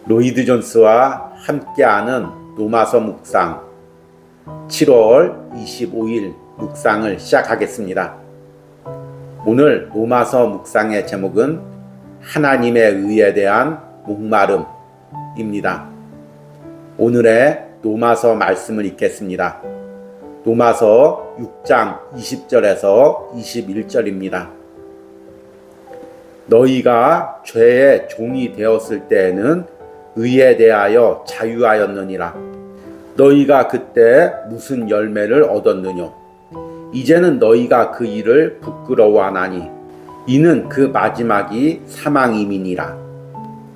로이드 존스와 함께하는 로마서 묵상 7월 25일 묵상을 시작하겠습니다. 오늘 로마서 묵상의 제목은 하나님의 의에 대한 목마름입니다. 오늘의 로마서 말씀을 읽겠습니다. 로마서 6장 20절에서 21절입니다. 너희가 죄의 종이 되었을 때에는 의에 대하여 자유하였느니라. 너희가 그때 무슨 열매를 얻었느뇨? 이제는 너희가 그 일을 부끄러워하나니 이는 그 마지막이 사망임이니라.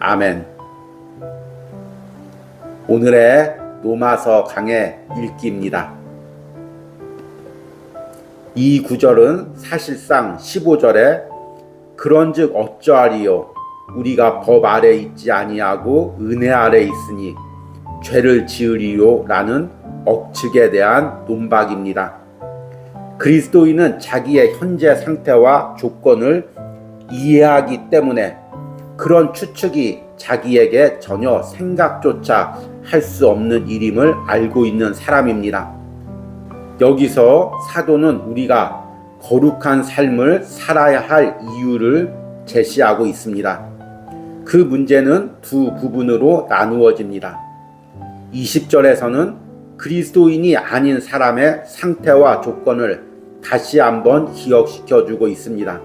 아멘. 오늘의 로마서 강의 읽기입니다. 이 구절은 사실상 15절에 그런즉 어쩌하리요? 우리가 법 아래 있지 아니하고 은혜 아래 있으니 죄를 지으리요? 라는 억측에 대한 논박입니다. 그리스도인은 자기의 현재 상태와 조건을 이해하기 때문에 그런 추측이 자기에게 전혀 생각조차 할 수 없는 일임을 알고 있는 사람입니다. 여기서 사도는 우리가 거룩한 삶을 살아야 할 이유를 제시하고 있습니다. 그 문제는 두 부분으로 나누어집니다. 20절에서는 그리스도인이 아닌 사람의 상태와 조건을 다시 한번 기억시켜주고 있습니다.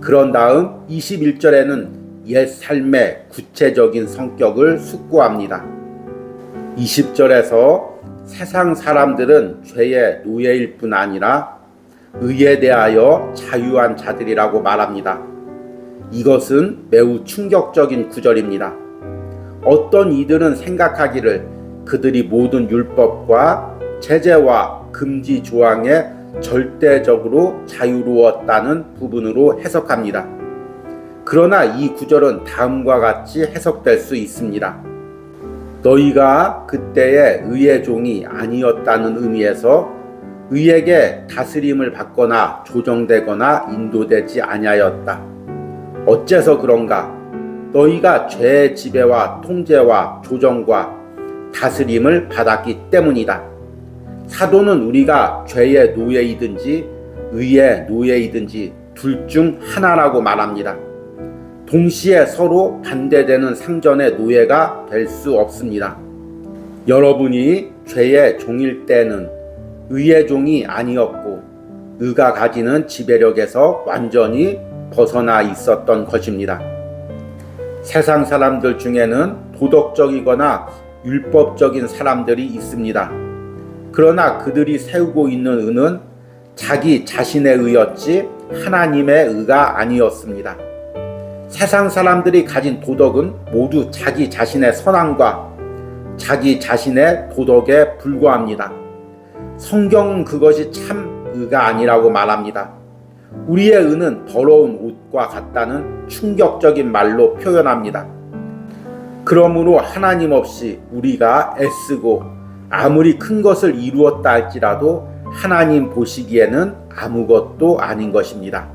그런 다음 21절에는 옛 삶의 구체적인 성격을 숙고합니다. 20절에서 세상 사람들은 죄의 노예일 뿐 아니라 의에 대하여 자유한 자들이라고 말합니다. 이것은 매우 충격적인 구절입니다. 어떤 이들은 생각하기를 그들이 모든 율법과 제재와 금지 조항에 절대적으로 자유로웠다는 부분으로 해석합니다. 그러나 이 구절은 다음과 같이 해석될 수 있습니다. 너희가 그때의 의의 종이 아니었다는 의미에서 의에게 다스림을 받거나 조정되거나 인도되지 아니하였다. 어째서 그런가? 너희가 죄의 지배와 통제와 조정과 다스림을 받았기 때문이다. 사도는 우리가 죄의 노예이든지 의의 노예이든지 둘 중 하나라고 말합니다. 동시에 서로 반대되는 상전의 노예가 될 수 없습니다. 여러분이 죄의 종일 때는 의의 종이 아니었고 의가 가지는 지배력에서 완전히 벗어나 있었던 것입니다. 세상 사람들 중에는 도덕적이거나 율법적인 사람들이 있습니다. 그러나 그들이 세우고 있는 의는 자기 자신의 의였지 하나님의 의가 아니었습니다. 세상 사람들이 가진 도덕은 모두 자기 자신의 선함과 자기 자신의 도덕에 불과합니다. 성경은 그것이 참 의가 아니라고 말합니다. 우리의 의는 더러운 옷과 같다는 충격적인 말로 표현합니다. 그러므로 하나님 없이 우리가 애쓰고 아무리 큰 것을 이루었다 할지라도 하나님 보시기에는 아무것도 아닌 것입니다.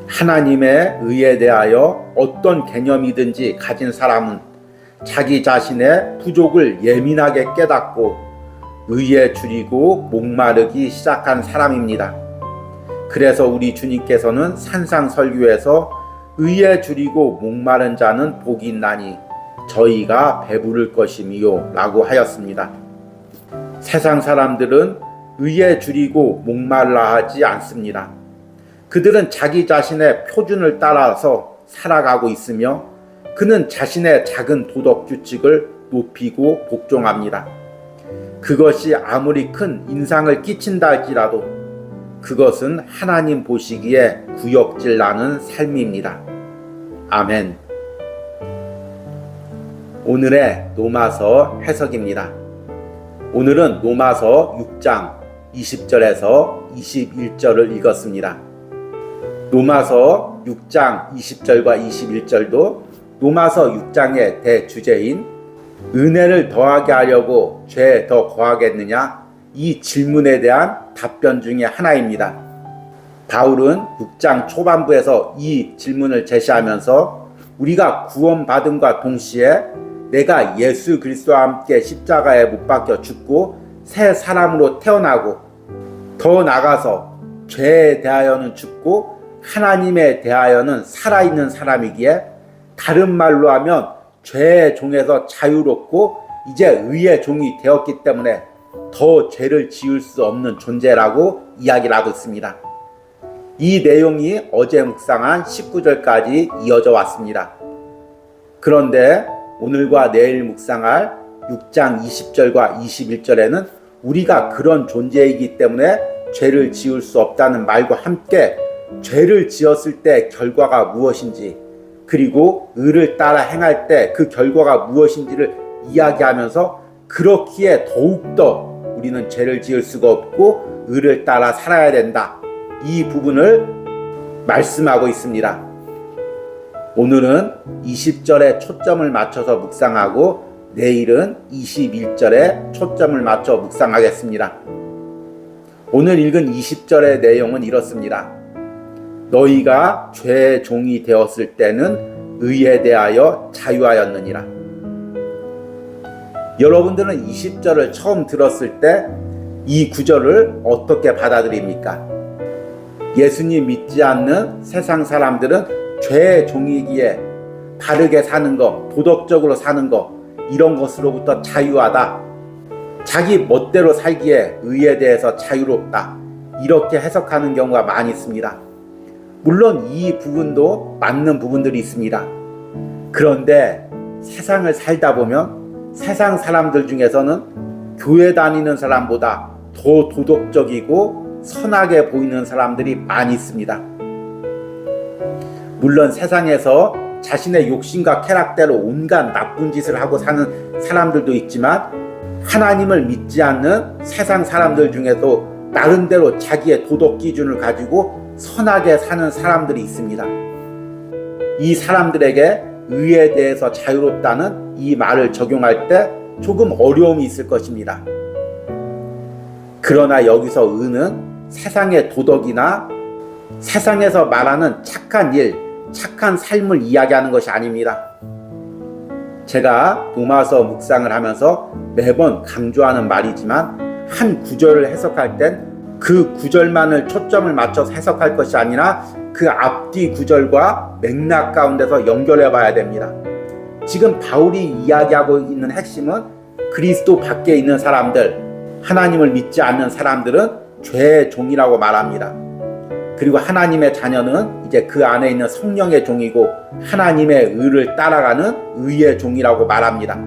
하나님의 의에 대하여 어떤 개념이든지 가진 사람은 자기 자신의 부족을 예민하게 깨닫고 의에 줄이고 목마르기 시작한 사람입니다. 그래서 우리 주님께서는 산상설교에서 의에 줄이고 목마른 자는 복이 있나니 저희가 배부를 것이미요 라고 하였습니다. 세상 사람들은 의에 줄이고 목말라 하지 않습니다. 그들은 자기 자신의 표준을 따라서 살아가고 있으며 그는 자신의 작은 도덕 규칙을 높이고 복종합니다. 그것이 아무리 큰 인상을 끼친다 할지라도 그것은 하나님 보시기에 구역질 나는 삶입니다. 아멘. 오늘의 로마서 해석입니다. 오늘은 로마서 6장 20절에서 21절을 읽었습니다. 로마서 6장 20절과 21절도 로마서 6장의 대주제인 은혜를 더하게 하려고 죄에 더 거하겠느냐? 이 질문에 대한 답변 중에 하나입니다. 바울은 6장 초반부에서 이 질문을 제시하면서 우리가 구원받음과 동시에 내가 예수 그리스도와 함께 십자가에 못 박혀 죽고 새 사람으로 태어나고 더 나아가서 죄에 대하여는 죽고 하나님에 대하여는 살아있는 사람이기에 다른 말로 하면 죄의 종에서 자유롭고 이제 의의 종이 되었기 때문에 더 죄를 지을 수 없는 존재라고 이야기를 하고 있습니다. 이 내용이 어제 묵상한 19절까지 이어져 왔습니다. 그런데 오늘과 내일 묵상할 6장 20절과 21절에는 우리가 그런 존재이기 때문에 죄를 지을 수 없다는 말과 함께 죄를 지었을 때 결과가 무엇인지 그리고 의를 따라 행할 때 그 결과가 무엇인지를 이야기하면서 그렇기에 더욱더 우리는 죄를 지을 수가 없고 의를 따라 살아야 된다. 이 부분을 말씀하고 있습니다. 오늘은 20절에 초점을 맞춰서 묵상하고 내일은 21절에 초점을 맞춰 묵상하겠습니다. 오늘 읽은 20절의 내용은 이렇습니다. 너희가 죄의 종이 되었을 때는 의에 대하여 자유하였느니라. 여러분들은 20절을 처음 들었을 때 이 구절을 어떻게 받아들입니까? 예수님 믿지 않는 세상 사람들은 죄의 종이기에 바르게 사는 것, 도덕적으로 사는 것, 이런 것으로부터 자유하다. 자기 멋대로 살기에 의에 대해서 자유롭다. 이렇게 해석하는 경우가 많이 있습니다. 물론 이 부분도 맞는 부분들이 있습니다. 그런데 세상을 살다 보면 세상 사람들 중에서는 교회 다니는 사람보다 더 도덕적이고 선하게 보이는 사람들이 많이 있습니다. 물론 세상에서 자신의 욕심과 쾌락대로 온갖 나쁜 짓을 하고 사는 사람들도 있지만 하나님을 믿지 않는 세상 사람들 중에도 나름대로 자기의 도덕 기준을 가지고 선하게 사는 사람들이 있습니다. 이 사람들에게 의에 대해서 자유롭다는 이 말을 적용할 때 조금 어려움이 있을 것입니다. 그러나 여기서 의는 세상의 도덕이나 세상에서 말하는 착한 일, 착한 삶을 이야기하는 것이 아닙니다. 제가 로마서 묵상을 하면서 매번 강조하는 말이지만 한 구절을 해석할 땐 그 구절만을 초점을 맞춰서 해석할 것이 아니라 그 앞뒤 구절과 맥락 가운데서 연결해 봐야 됩니다. 지금 바울이 이야기하고 있는 핵심은 그리스도 밖에 있는 사람들, 하나님을 믿지 않는 사람들은 죄의 종이라고 말합니다. 그리고 하나님의 자녀는 이제 그 안에 있는 성령의 종이고 하나님의 의를 따라가는 의의 종이라고 말합니다.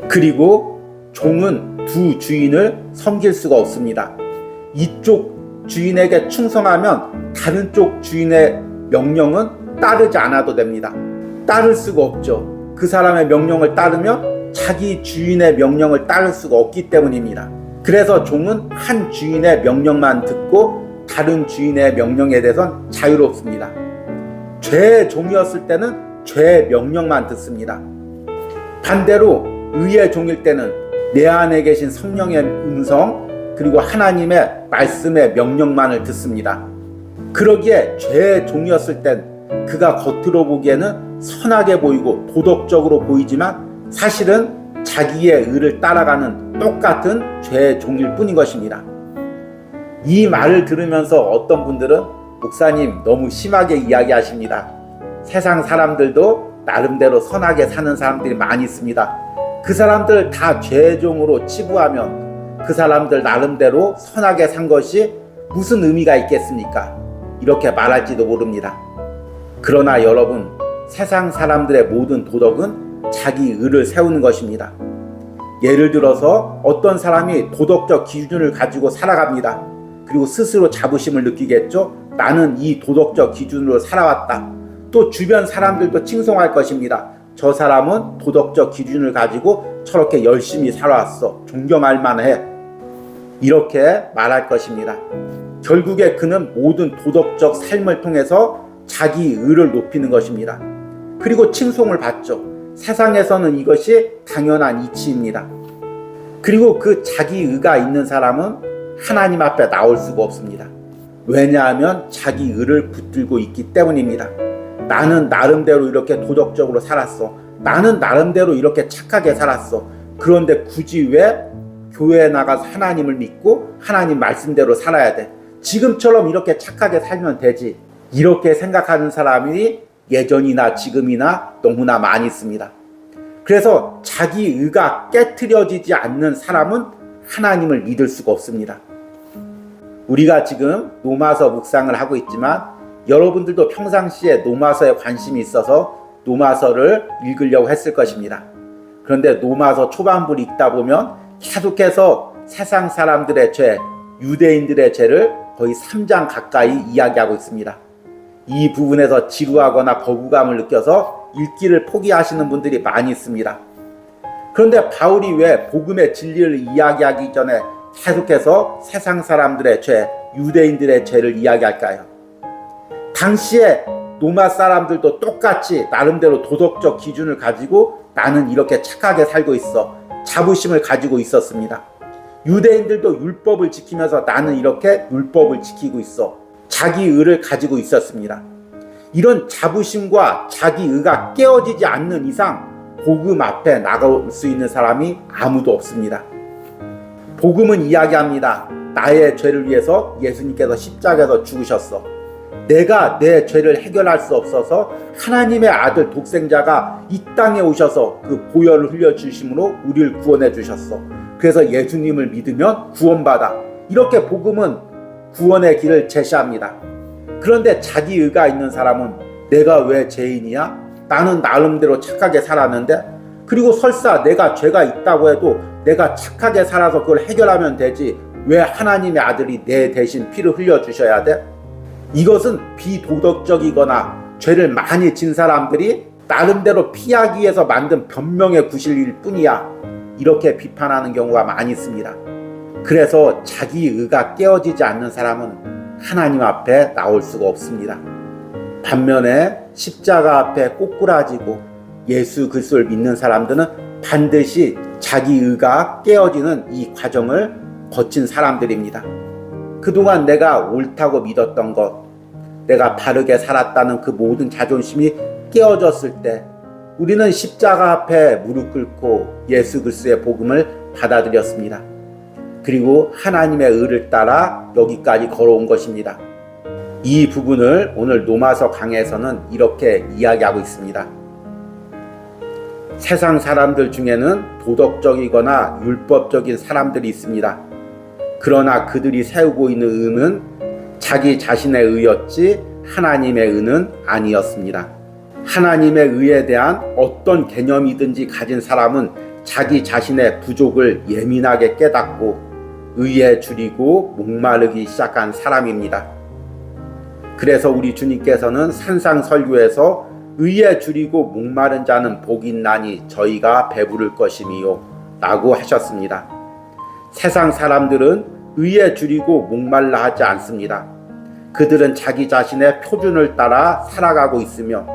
그리고 종은 두 주인을 섬길 수가 없습니다. 이쪽 주인에게 충성하면 다른 쪽 주인의 명령은 따르지 않아도 됩니다. 따를 수가 없죠. 그 사람의 명령을 따르면 자기 주인의 명령을 따를 수가 없기 때문입니다. 그래서 종은 한 주인의 명령만 듣고 다른 주인의 명령에 대해서는 자유롭습니다. 죄의 종이었을 때는 죄의 명령만 듣습니다. 반대로 의의 종일 때는 내 안에 계신 성령의 음성 그리고 하나님의 말씀의 명령만을 듣습니다. 그러기에 죄의 종이었을 땐 그가 겉으로 보기에는 선하게 보이고 도덕적으로 보이지만 사실은 자기의 의를 따라가는 똑같은 죄의 종일 뿐인 것입니다. 이 말을 들으면서 어떤 분들은 목사님 너무 심하게 이야기하십니다. 세상 사람들도 나름대로 선하게 사는 사람들이 많이 있습니다. 그 사람들 다 죄의 종으로 치부하면 그 사람들 나름대로 선하게 산 것이 무슨 의미가 있겠습니까? 이렇게 말할지도 모릅니다. 그러나 여러분, 세상 사람들의 모든 도덕은 자기 의를 세우는 것입니다. 예를 들어서 어떤 사람이 도덕적 기준을 가지고 살아갑니다. 그리고 스스로 자부심을 느끼겠죠. 나는 이 도덕적 기준으로 살아왔다. 또 주변 사람들도 칭송할 것입니다. 저 사람은 도덕적 기준을 가지고 저렇게 열심히 살아왔어. 존경할 만해. 이렇게 말할 것입니다. 결국에 그는 모든 도덕적 삶을 통해서 자기 의를 높이는 것입니다. 그리고 칭송을 받죠. 세상에서는 이것이 당연한 이치입니다. 그리고 그 자기 의가 있는 사람은 하나님 앞에 나올 수가 없습니다. 왜냐하면 자기 의를 붙들고 있기 때문입니다. 나는 나름대로 이렇게 도덕적으로 살았어. 나는 나름대로 이렇게 착하게 살았어. 그런데 굳이 왜 교회에 나가서 하나님을 믿고 하나님 말씀대로 살아야 돼? 지금처럼 이렇게 착하게 살면 되지. 이렇게 생각하는 사람이 예전이나 지금이나 너무나 많이 있습니다. 그래서 자기 의가 깨트려지지 않는 사람은 하나님을 믿을 수가 없습니다. 우리가 지금 로마서 묵상을 하고 있지만 여러분들도 평상시에 로마서에 관심이 있어서 로마서를 읽으려고 했을 것입니다. 그런데 로마서 초반부를 읽다 보면 계속해서 세상 사람들의 죄, 유대인들의 죄를 거의 3장 가까이 이야기하고 있습니다. 이 부분에서 지루하거나 거부감을 느껴서 읽기를 포기하시는 분들이 많이 있습니다. 그런데 바울이 왜 복음의 진리를 이야기하기 전에 계속해서 세상 사람들의 죄, 유대인들의 죄를 이야기할까요? 당시에 로마 사람들도 똑같이 나름대로 도덕적 기준을 가지고 나는 이렇게 착하게 살고 있어. 자부심을 가지고 있었습니다. 유대인들도 율법을 지키면서 나는 이렇게 율법을 지키고 있어. 자기 의를 가지고 있었습니다. 이런 자부심과 자기 의가 깨어지지 않는 이상 복음 앞에 나갈 수 있는 사람이 아무도 없습니다. 복음은 이야기합니다. 나의 죄를 위해서 예수님께서 십자가에서 죽으셨어. 내가 내 죄를 해결할 수 없어서 하나님의 아들 독생자가 이 땅에 오셔서 그 보혈을 흘려주심으로 우리를 구원해 주셨어. 그래서 예수님을 믿으면 구원받아. 이렇게 복음은 구원의 길을 제시합니다. 그런데 자기 의가 있는 사람은 내가 왜 죄인이야? 나는 나름대로 착하게 살았는데, 그리고 설사 내가 죄가 있다고 해도 내가 착하게 살아서 그걸 해결하면 되지. 왜 하나님의 아들이 내 대신 피를 흘려주셔야 돼? 이것은 비도덕적이거나 죄를 많이 진 사람들이 나름대로 피하기 위해서 만든 변명의 구실일 뿐이야. 이렇게 비판하는 경우가 많이 있습니다. 그래서 자기 의가 깨어지지 않는 사람은 하나님 앞에 나올 수가 없습니다. 반면에 십자가 앞에 꼬꾸라지고 예수 그리스도를 믿는 사람들은 반드시 자기 의가 깨어지는 이 과정을 거친 사람들입니다. 그동안 내가 옳다고 믿었던 것, 내가 바르게 살았다는 그 모든 자존심이 깨어졌을 때 우리는 십자가 앞에 무릎 꿇고 예수 그리스도의 복음을 받아들였습니다. 그리고 하나님의 의를 따라 여기까지 걸어온 것입니다. 이 부분을 오늘 로마서 강해에서는 이렇게 이야기하고 있습니다. 세상 사람들 중에는 도덕적이거나 율법적인 사람들이 있습니다. 그러나 그들이 세우고 있는 의는 자기 자신의 의였지 하나님의 의는 아니었습니다. 하나님의 의에 대한 어떤 개념이든지 가진 사람은 자기 자신의 부족을 예민하게 깨닫고 의에 줄이고 목마르기 시작한 사람입니다. 그래서 우리 주님께서는 산상설교에서 의에 줄이고 목마른 자는 복이 있나니 저희가 배부를 것이니요 라고 하셨습니다. 세상 사람들은 의에 줄이고 목말라 하지 않습니다. 그들은 자기 자신의 표준을 따라 살아가고 있으며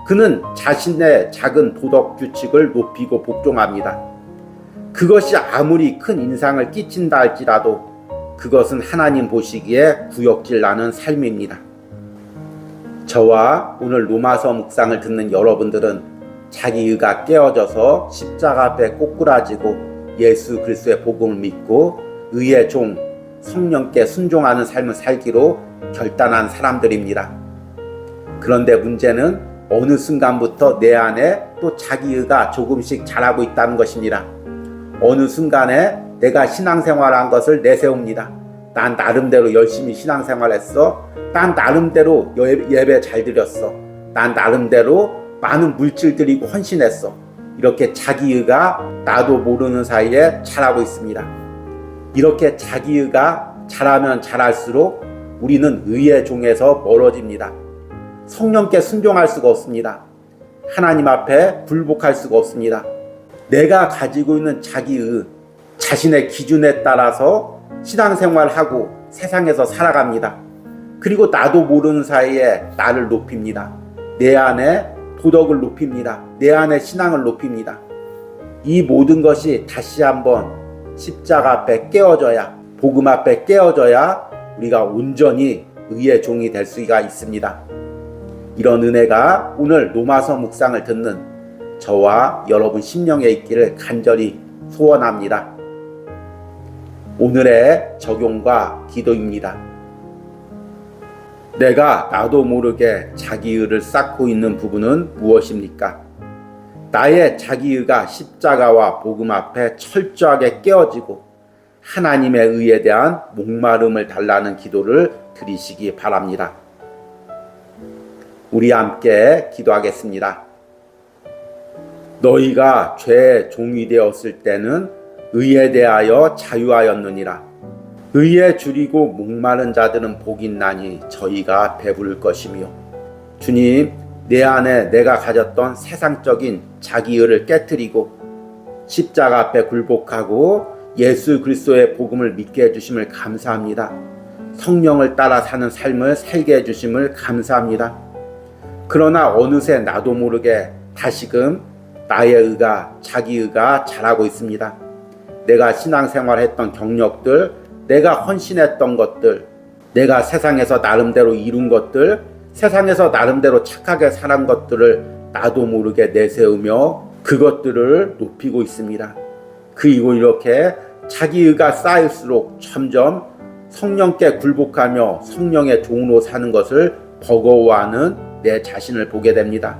그는 자신의 작은 도덕 규칙을 높이고 복종합니다. 그것이 아무리 큰 인상을 끼친다 할지라도 그것은 하나님 보시기에 구역질 나는 삶입니다. 저와 오늘 로마서 묵상을 듣는 여러분들은 자기 의가 깨어져서 십자가 앞에 꼬꾸라지고 예수 그리스도의 복음을 믿고 의의 종 성령께 순종하는 삶을 살기로 결단한 사람들입니다. 그런데 문제는 어느 순간부터 내 안에 또 자기 의가 조금씩 자라고 있다는 것입니다. 어느 순간에 내가 신앙생활한 것을 내세웁니다. 난 나름대로 열심히 신앙생활했어. 난 나름대로 예배 잘 드렸어. 난 나름대로 많은 물질 드리고 헌신했어. 이렇게 자기의가 나도 모르는 사이에 자라고 있습니다. 이렇게 자기의가 자라면 자랄수록 우리는 의의 종에서 멀어집니다. 성령께 순종할 수가 없습니다. 하나님 앞에 굴복할 수가 없습니다. 내가 가지고 있는 자기의, 자신의 기준에 따라서 신앙생활하고 세상에서 살아갑니다. 그리고 나도 모르는 사이에 나를 높입니다. 내 안에 도덕을 높입니다. 내 안에 신앙을 높입니다. 이 모든 것이 다시 한번 십자가 앞에 깨어져야, 복음 앞에 깨어져야 우리가 온전히 의의 종이 될 수가 있습니다. 이런 은혜가 오늘 로마서 묵상을 듣는 저와 여러분 심령에 있기를 간절히 소원합니다. 오늘의 적용과 기도입니다. 내가 나도 모르게 자기의를 쌓고 있는 부분은 무엇입니까? 나의 자기의가 십자가와 복음 앞에 철저하게 깨어지고 하나님의 의에 대한 목마름을 달라는 기도를 드리시기 바랍니다. 우리 함께 기도하겠습니다. 너희가 죄의 종이 되었을 때는 의에 대하여 자유하였느니라. 의에 줄이고 목마른 자들은 복이 있나니 저희가 배부를 것이며. 주님, 내 안에 내가 가졌던 세상적인 자기의를 깨트리고 십자가 앞에 굴복하고 예수 그리스도의 복음을 믿게 해주심을 감사합니다. 성령을 따라 사는 삶을 살게 해주심을 감사합니다. 그러나 어느새 나도 모르게 다시금 나의 의가, 자기의가 자라고 있습니다. 내가 신앙생활했던 경력들, 내가 헌신했던 것들, 내가 세상에서 나름대로 이룬 것들, 세상에서 나름대로 착하게 살은 것들을 나도 모르게 내세우며 그것들을 높이고 있습니다. 그리고 이렇게 자기의가 쌓일수록 점점 성령께 굴복하며 성령의 종으로 사는 것을 버거워하는 내 자신을 보게 됩니다.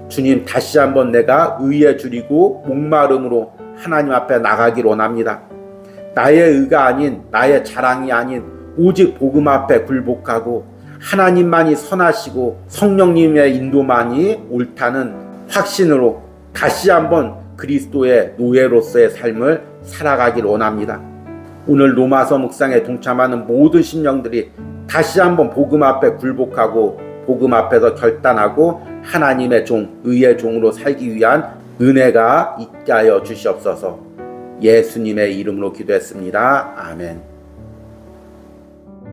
주님, 다시 한번 내가 의에 줄이고 목마름으로 하나님 앞에 나가기를 원합니다. 나의 의가 아닌, 나의 자랑이 아닌 오직 복음 앞에 굴복하고 하나님만이 선하시고 성령님의 인도만이 옳다는 확신으로 다시 한번 그리스도의 노예로서의 삶을 살아가기를 원합니다. 오늘 로마서 묵상에 동참하는 모든 심령들이 다시 한번 복음 앞에 굴복하고 복음 앞에서 결단하고 하나님의 종, 의의 종으로 살기 위한 은혜가 있게 하여 주시옵소서. 예수님의 이름으로 기도했습니다. 아멘.